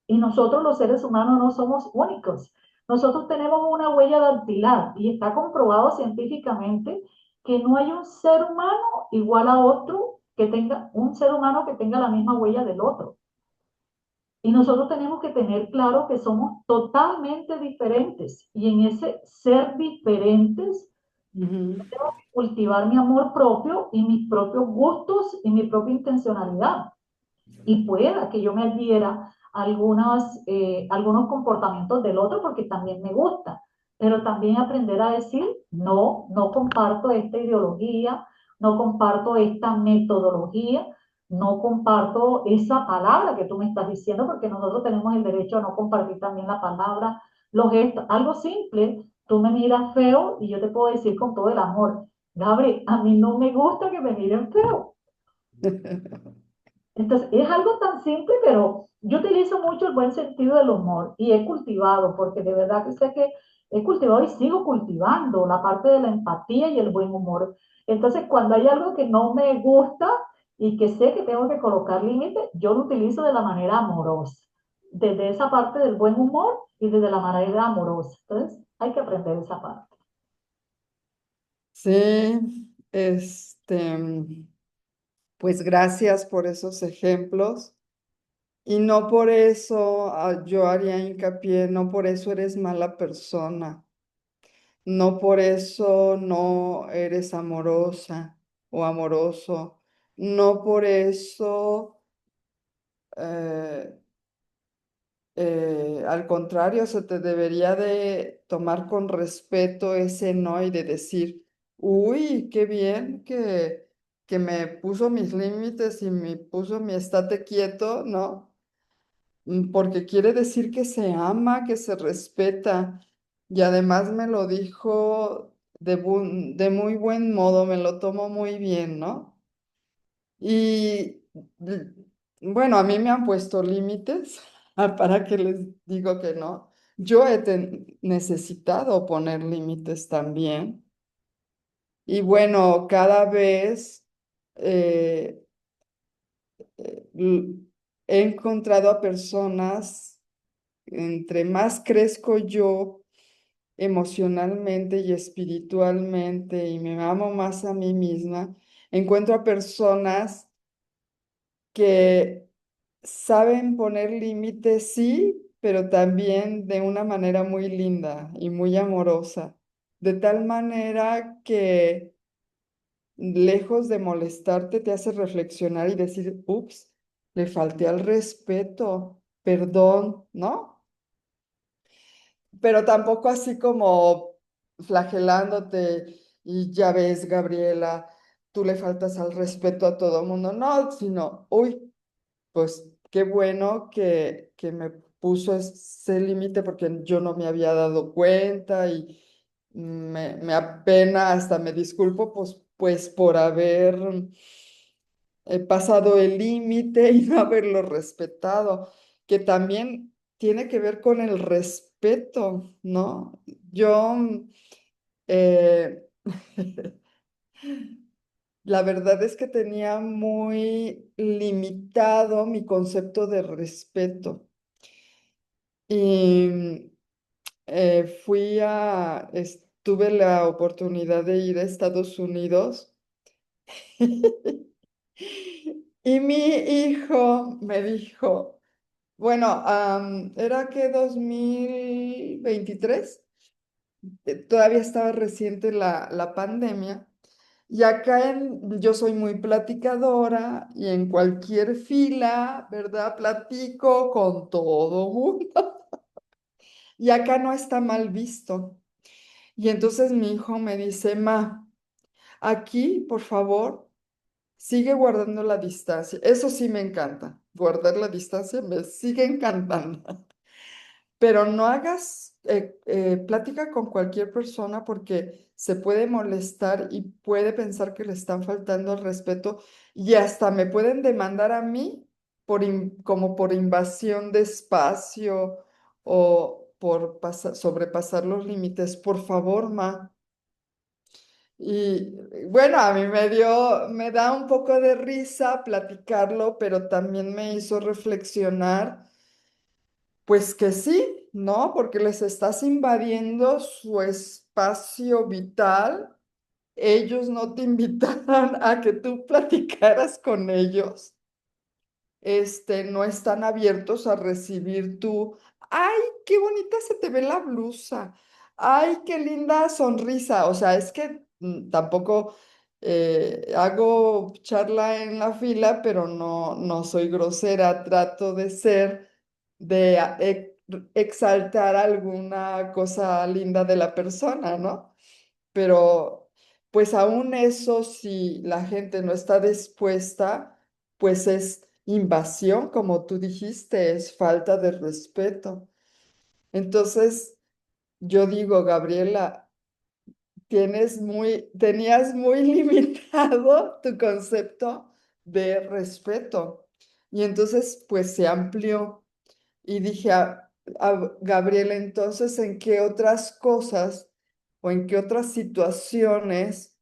Y nosotros los seres humanos no somos únicos. Nosotros tenemos una huella dactilar y está comprobado científicamente que no hay un ser humano igual a otro que tenga un ser humano que tenga la misma huella del otro. Y nosotros tenemos que tener claro que somos totalmente diferentes y en ese ser diferentes Ujú. tengo que cultivar mi amor propio y mis propios gustos y mi propia intencionalidad y pueda que yo me adhiera a algunos comportamientos del otro porque también me gusta, pero también aprender a decir, no, no comparto esta ideología, no comparto esta metodología, no comparto esa palabra que tú me estás diciendo, porque nosotros tenemos el derecho a no compartir también la palabra, los gestos, algo simple, tú me miras feo y yo te puedo decir con todo el amor, Gabriel, a mí no me gusta que me miren feo. Entonces, es algo tan simple, pero yo utilizo mucho el buen sentido del humor y he cultivado, porque de verdad que sé que he cultivado y sigo cultivando la parte de la empatía y el buen humor. Entonces, cuando hay algo que no me gusta y que sé que tengo que colocar límites, yo lo utilizo de la manera amorosa, desde esa parte del buen humor y desde la manera amorosa. Entonces, hay que aprender esa parte. Sí, pues gracias por esos ejemplos. Y no por eso yo haría hincapié, no por eso eres mala persona, no por eso no eres amorosa o amoroso, no por eso, eh, al contrario, se te debería de tomar con respeto ese no y de decir, uy, qué bien que me puso mis límites y me puso mi estate quieto, ¿no? Porque quiere decir que se ama, que se respeta. Y además me lo dijo de muy buen modo, me lo tomo muy bien, ¿no? Y bueno, a mí me han puesto límites para que les digo que no. Yo he necesitado poner límites también. Y bueno, cada vez eh, l- he encontrado a personas, entre más crezco yo, emocionalmente y espiritualmente y me amo más a mí misma, encuentro a personas que saben poner límites, sí, pero también de una manera muy linda y muy amorosa, de tal manera que lejos de molestarte, te hace reflexionar y decir, ups, le falté al respeto, perdón, ¿no? Pero tampoco así como flagelándote y ya ves, Gabriela, tú le faltas al respeto a todo mundo, no, sino, uy, pues qué bueno que me puso ese límite porque yo no me había dado cuenta y me apena, hasta me disculpo, pues por haber pasado el límite y no haberlo respetado, que también tiene que ver con el respeto, ¿no? Yo, eh, la verdad es que tenía muy limitado mi concepto de respeto. Y tuve la oportunidad de ir a Estados Unidos y mi hijo me dijo, bueno, era que 2023, todavía estaba reciente la pandemia y acá yo soy muy platicadora y en cualquier fila, ¿verdad? Platico con todo mundo y acá no está mal visto. Y entonces mi hijo me dice, Ma, aquí, por favor, sigue guardando la distancia. Eso sí me encanta. Guardar la distancia me sigue encantando. Pero no hagas plática con cualquier persona porque se puede molestar y puede pensar que le están faltando el respeto y hasta me pueden demandar a mí como por invasión de espacio o por sobrepasar los límites. Por favor, Ma. Y bueno, a mí me da un poco de risa platicarlo, pero también me hizo reflexionar, pues que sí, ¿no? Porque les estás invadiendo su espacio vital. Ellos no te invitaron a que tú platicaras con ellos, no están abiertos a recibir tu, ay, qué bonita se te ve la blusa, ay, qué linda sonrisa. O sea, es que tampoco hago charla en la fila, pero no soy grosera, trato de ser, de exaltar alguna cosa linda de la persona, ¿no? Pero pues aún eso, si la gente no está dispuesta, pues es invasión, como tú dijiste, es falta de respeto. Entonces, yo digo, Gabriela, tenías muy limitado tu concepto de respeto. Y entonces, pues se amplió. Y dije Gabriela, entonces, ¿en qué otras cosas o en qué otras situaciones,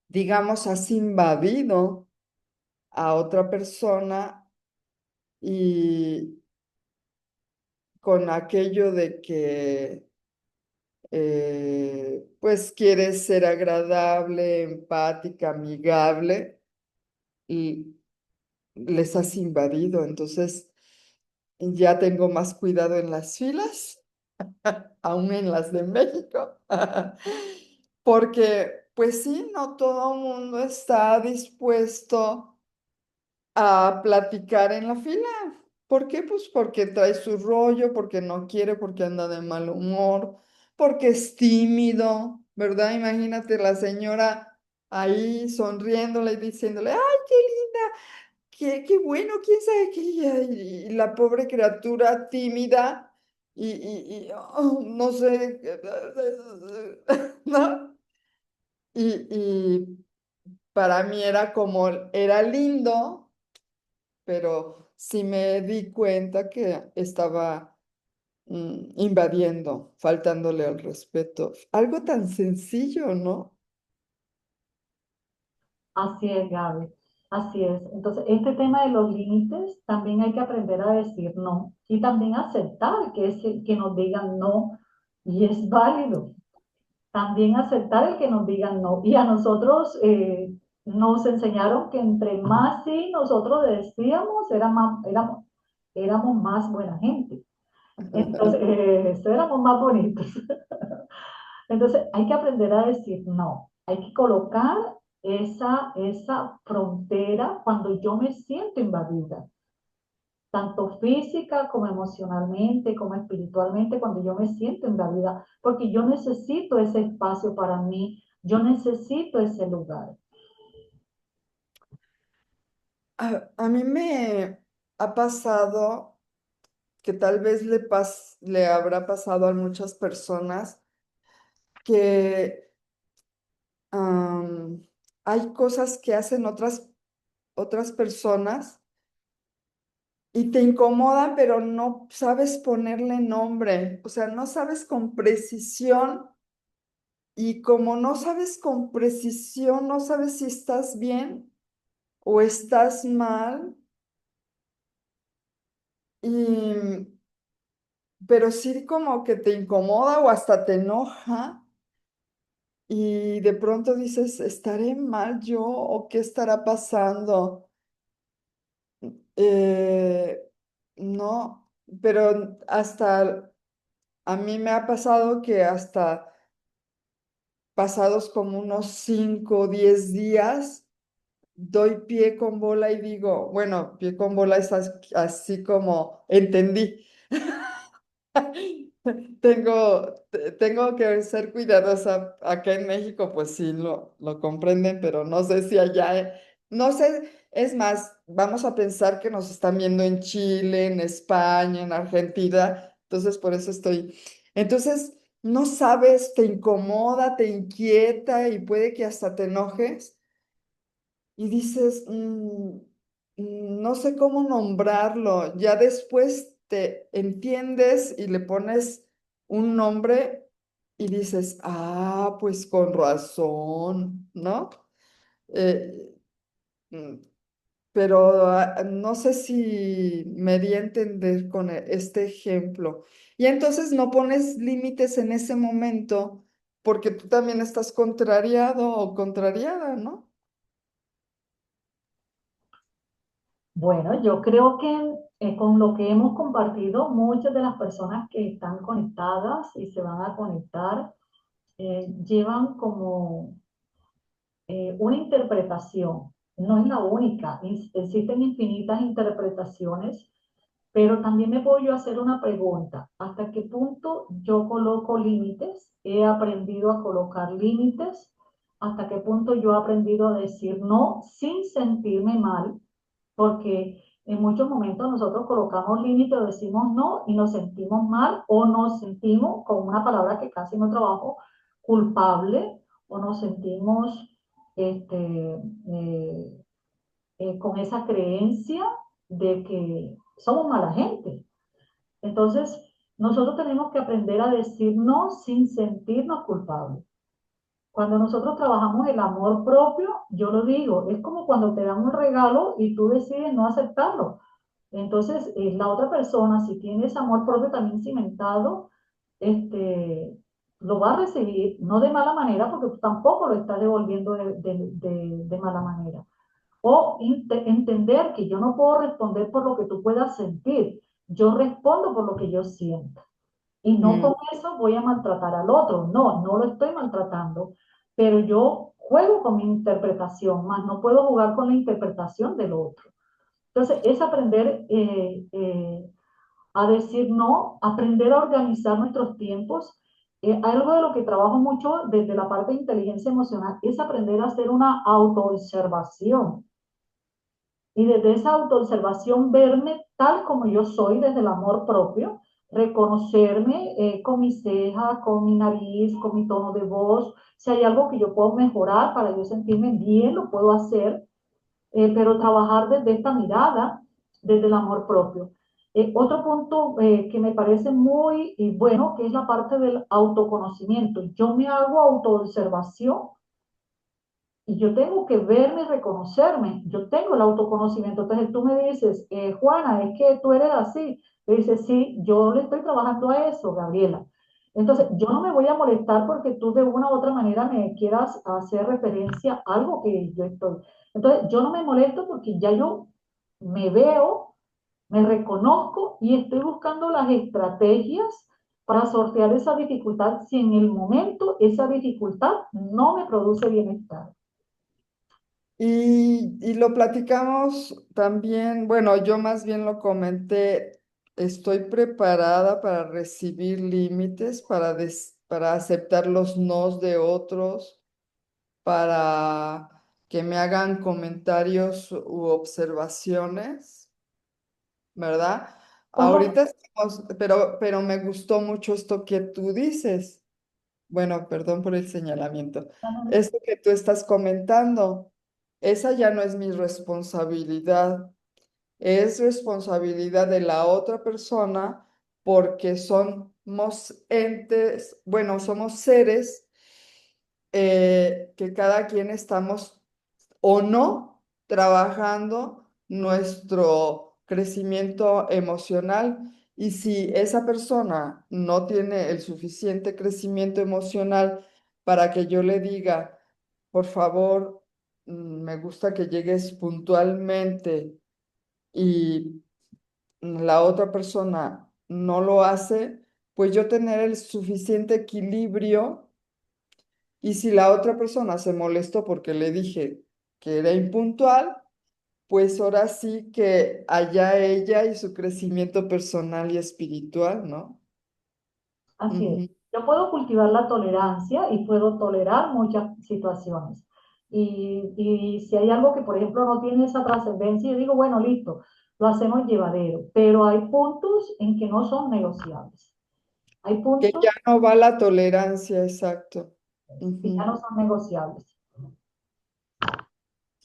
digamos, has invadido a otra persona y con aquello de que pues quieres ser agradable, empática, amigable y les has invadido? Entonces ya tengo más cuidado en las filas, aún en las de México, porque pues sí, no todo el mundo está dispuesto a platicar en la fila. ¿Por qué? Pues porque trae su rollo, porque no quiere, porque anda de mal humor, porque es tímido, ¿verdad? Imagínate la señora ahí sonriéndole y diciéndole, ¡ay, qué linda! Qué bueno! ¿Quién sabe qué? Y la pobre criatura tímida no sé, ¿no? Y para mí era como, era lindo, pero sí me di cuenta que estaba invadiendo, faltándole al respeto. Algo tan sencillo, ¿no? Así es, Gaby. Así es. Entonces, este tema de los límites también hay que aprender a decir no y también aceptar que nos digan no. y es válido. También aceptar el que nos digan no. Y a nosotros nos enseñaron que entre más sí nosotros decíamos, éramos más buena gente. Entonces, eso éramos más bonitos. Entonces, hay que aprender a decir no. Hay que colocar esa frontera cuando yo me siento invadida, tanto física como emocionalmente, como espiritualmente, cuando yo me siento invadida, porque yo necesito ese espacio para mí, yo necesito ese lugar. A mí me ha pasado que tal vez le habrá pasado a muchas personas que am, hay cosas que hacen otras personas y te incomodan, pero no sabes ponerle nombre, o sea, no sabes con precisión y como no sabes con precisión, no sabes si estás bien o estás mal, y, pero sí como que te incomoda o hasta te enoja y de pronto dices, ¿estaré mal yo o qué estará pasando? Eh, no, pero hasta a mí me ha pasado que hasta pasados como unos 5 o 10 días, doy pie con bola y digo, bueno, pie con bola es así como entendí. Tengo que ser cuidadosa. Acá en México, pues sí lo comprenden, pero no sé si allá, no sé, es más, vamos a pensar que nos están viendo en Chile, en España, en Argentina, entonces por eso entonces, no sabes, te incomoda, te inquieta y puede que hasta te enojes y dices, no sé cómo nombrarlo. Ya después te entiendes y le pones un nombre y dices, ah, pues con razón, ¿no? Eh, mm, pero no sé si me di a entender con este ejemplo. Y entonces no pones límites en ese momento porque tú también estás contrariado o contrariada, ¿no? Bueno, yo creo que con lo que hemos compartido, muchas de las personas que están conectadas y se van a conectar llevan como una interpretación. No es la única, existen infinitas interpretaciones, pero también me puedo yo hacer una pregunta. ¿Hasta qué punto yo coloco límites? ¿He aprendido a colocar límites? ¿Hasta qué punto yo he aprendido a decir no sin sentirme mal? Porque en muchos momentos nosotros colocamos límites o decimos no y nos sentimos mal o nos sentimos, con una palabra que casi no trabajo, culpable o nos sentimos este, eh, con esa creencia de que somos mala gente. Entonces, nosotros tenemos que aprender a decir no sin sentirnos culpables. Cuando nosotros trabajamos el amor propio, yo lo digo, es como cuando te dan un regalo y tú decides no aceptarlo. Entonces, la otra persona, si tiene ese amor propio también cimentado, este, lo va a recibir, no de mala manera, porque tú tampoco lo estás devolviendo de mala manera. O entender que yo no puedo responder por lo que tú puedas sentir, yo respondo por lo que yo siento. Y no con Mm, eso voy a maltratar al otro, no, no lo estoy maltratando, pero yo juego con mi interpretación, más no puedo jugar con la interpretación del otro. Entonces, es aprender a decir no, aprender a organizar nuestros tiempos. Algo de lo que trabajo mucho desde la parte de inteligencia emocional es aprender a hacer una autoobservación y desde esa autoobservación verme tal como yo soy, desde el amor propio, reconocerme con mi ceja, con mi nariz, con mi tono de voz. Si hay algo que yo puedo mejorar para yo sentirme bien, lo puedo hacer, pero trabajar desde esta mirada, desde el amor propio. Otro punto que me parece muy bueno, que es la parte del autoconocimiento. Yo me hago autoobservación y yo tengo que verme y reconocerme. Yo tengo el autoconocimiento. Entonces tú me dices, Juana, es que tú eres así. Le dices, sí, yo le estoy trabajando a eso, Gabriela. Entonces, yo no me voy a molestar porque tú de una u otra manera me quieras hacer referencia a algo que yo estoy. Entonces, yo no me molesto porque ya yo me veo, me reconozco y estoy buscando las estrategias para sortear esa dificultad si en el momento esa dificultad no me produce bienestar. Y lo platicamos también, bueno, yo más bien lo comenté, estoy preparada para recibir límites, para aceptar los nos de otros, para que me hagan comentarios u observaciones, ¿verdad? ¿Cómo? Ahorita estamos, pero me gustó mucho esto que tú dices. Bueno, perdón por el señalamiento. Esto que tú estás comentando, esa ya no es mi responsabilidad, es responsabilidad de la otra persona porque somos entes, bueno, somos seres que cada quien estamos o no trabajando nuestro crecimiento emocional. Y si esa persona no tiene el suficiente crecimiento emocional para que yo le diga, por favor, me gusta que llegues puntualmente y la otra persona no lo hace, pues yo tener el suficiente equilibrio y si la otra persona se molestó porque le dije que era impuntual, pues ahora sí que allá ella y su crecimiento personal y espiritual, ¿no? Así es. Ujú. Yo puedo cultivar la tolerancia y puedo tolerar muchas situaciones. Y si hay algo que, por ejemplo, no tiene esa trascendencia, yo digo, bueno, listo, lo hacemos llevadero. Pero hay puntos en que no son negociables. Hay Que puntos ya no va la tolerancia, exacto. que ya Ujú. no son negociables.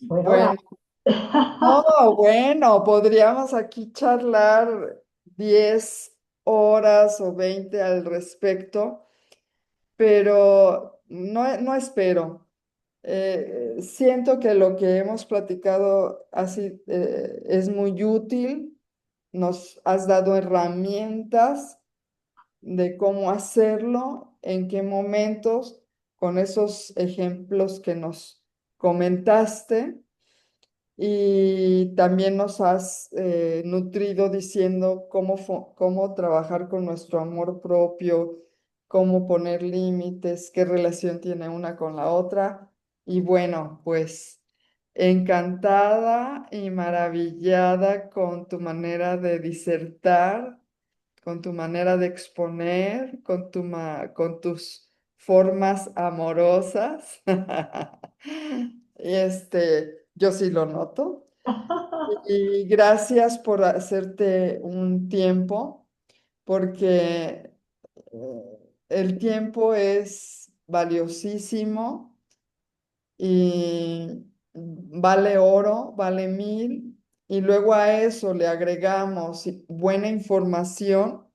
Bueno, Bueno, no, bueno, podríamos aquí charlar 10 horas o 20 al respecto, pero no espero. Siento que lo que hemos platicado así es muy útil. Nos has dado herramientas de cómo hacerlo, en qué momentos, con esos ejemplos que nos comentaste. Y también nos has nutrido diciendo cómo trabajar con nuestro amor propio, cómo poner límites, qué relación tiene una con la otra. Y bueno, pues encantada y maravillada con tu manera de disertar, con tu manera de exponer, con tus formas amorosas. Y yo sí lo noto. Y gracias por hacerte un tiempo, porque el tiempo es valiosísimo y vale oro, vale mil. Y luego a eso le agregamos buena información,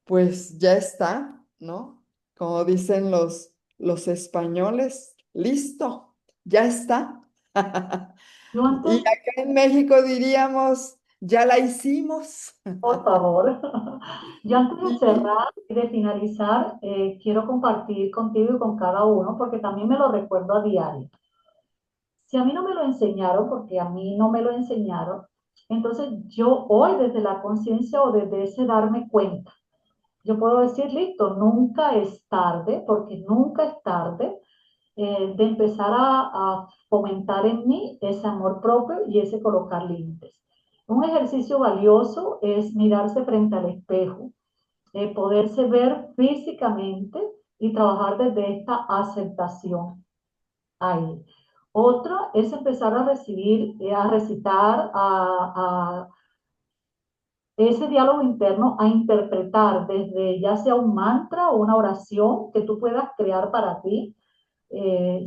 pues ya está, ¿no? Como dicen los españoles, listo, ya está. yo Y antes, acá en México diríamos, ya la hicimos. por favor, yo antes de Y cerrar y de finalizar, quiero compartir contigo y con cada uno, porque también me lo recuerdo a diario. Si a mí no me lo enseñaron, porque a mí no me lo enseñaron, entonces yo hoy desde la conciencia o desde ese darme cuenta, yo puedo decir, listo, nunca es tarde, porque nunca es tarde de empezar a fomentar en mí ese amor propio y ese colocar límites. Un ejercicio valioso es mirarse frente al espejo, poderse ver físicamente y trabajar desde esta aceptación ahí. Otra es empezar a recibir, a recitar, a ese diálogo interno, a interpretar desde ya sea un mantra o una oración que tú puedas crear para ti.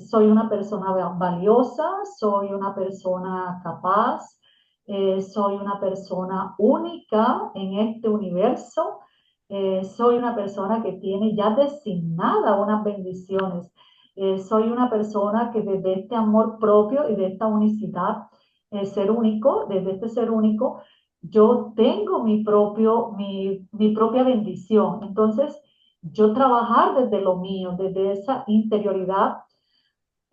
Soy una persona valiosa, soy una persona capaz, soy una persona única en este universo, soy una persona que tiene ya designada unas bendiciones, soy una persona que desde este amor propio y de esta unicidad, ser único, desde este ser único, yo tengo mi propia bendición. Entonces, yo trabajar desde lo mío, desde esa interioridad,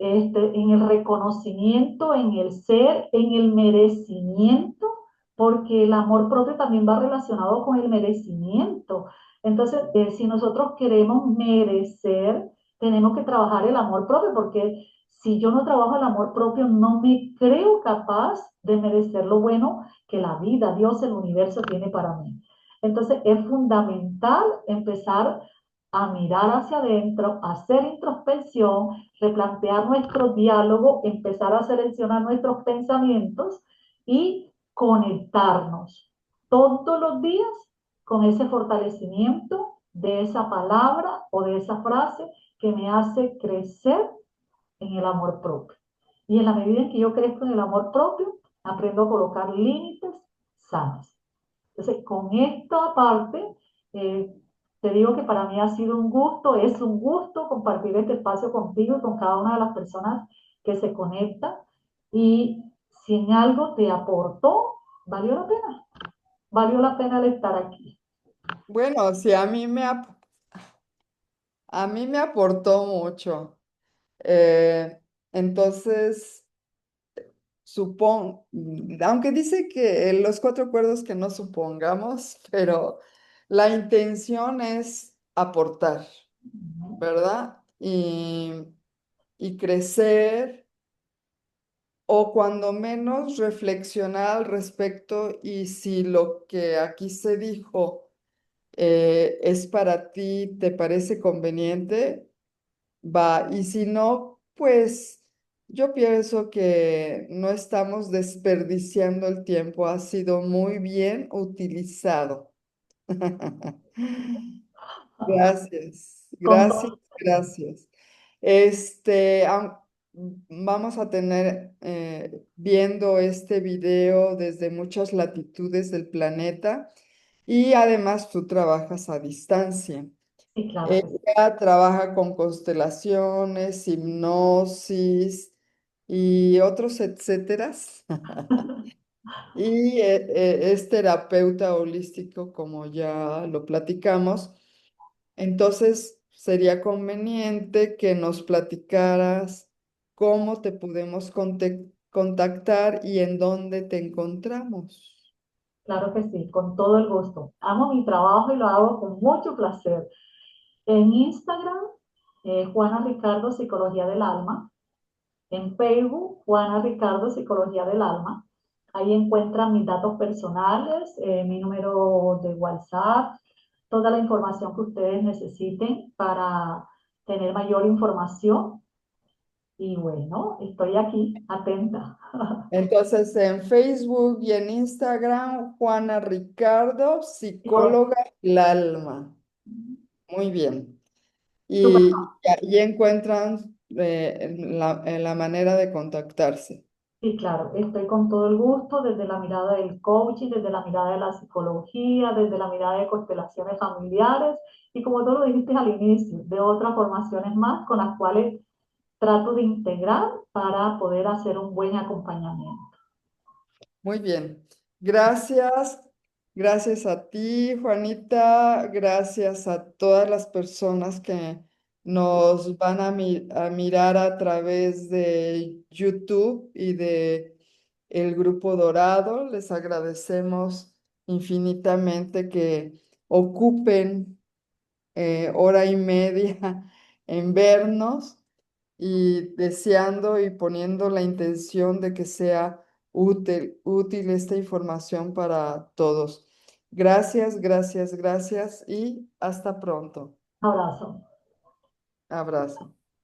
en el reconocimiento, en el ser, en el merecimiento, porque el amor propio también va relacionado con el merecimiento. Entonces, si nosotros queremos merecer, tenemos que trabajar el amor propio, porque si yo no trabajo el amor propio, no me creo capaz de merecer lo bueno que la vida, Dios, el universo tiene para mí. Entonces, es fundamental empezar a mirar hacia adentro, a hacer introspección, replantear nuestro diálogo, empezar a seleccionar nuestros pensamientos y conectarnos todos los días con ese fortalecimiento de esa palabra o de esa frase que me hace crecer en el amor propio. Y en la medida en que yo crezco en el amor propio, aprendo a colocar límites sanos. Entonces, con esta parte, eh, te digo que para mí ha sido un gusto, es un gusto compartir este espacio contigo y con cada una de las personas que se conectan. Y si en algo te aportó, valió la pena el estar aquí. Bueno, sí, a mí me aportó mucho. Eh, entonces, aunque dice que en los cuatro acuerdos que no supongamos, pero la intención es aportar, ¿verdad? Y crecer o cuando menos reflexionar al respecto y si lo que aquí se dijo es para ti, te parece conveniente, va. Y si no, pues yo pienso que no estamos desperdiciando el tiempo, ha sido muy bien utilizado. Gracias, Con gracias, todo, gracias. Vamos a tener viendo este video desde muchas latitudes del planeta y además tú trabajas a distancia. sí, claro que sí. Ella trabaja con constelaciones, hipnosis y otros etcéteras. Y es terapeuta holístico, como ya lo platicamos. Entonces, sería conveniente que nos platicaras cómo te podemos contactar y en dónde te encontramos. Claro que sí, con todo el gusto. Amo mi trabajo y lo hago con mucho placer. En Instagram, Juana Ricardo, Psicología del Alma. En Facebook, Juana Ricardo, Psicología del Alma. Ahí encuentran mis datos personales, mi número de WhatsApp, toda la información que ustedes necesiten para tener mayor información. Y bueno, estoy aquí, atenta. Entonces, en Facebook y en Instagram, Juana Ricardo, psicóloga del alma. Muy bien. Súper. Y ahí encuentran la manera de contactarse. Sí, claro, estoy con todo el gusto desde la mirada del coaching, desde la mirada de la psicología, desde la mirada de constelaciones familiares y como tú lo dijiste al inicio, de otras formaciones más con las cuales trato de integrar para poder hacer un buen acompañamiento. Muy bien. Gracias. Gracias a ti, Juanita. Gracias a todas las personas que nos van a mirar a través de YouTube y de el Grupo Dorado. Les agradecemos infinitamente que ocupen hora y media en vernos y deseando y poniendo la intención de que sea útil esta información para todos. Gracias, gracias, gracias y hasta pronto. Abrazo. Abrazo.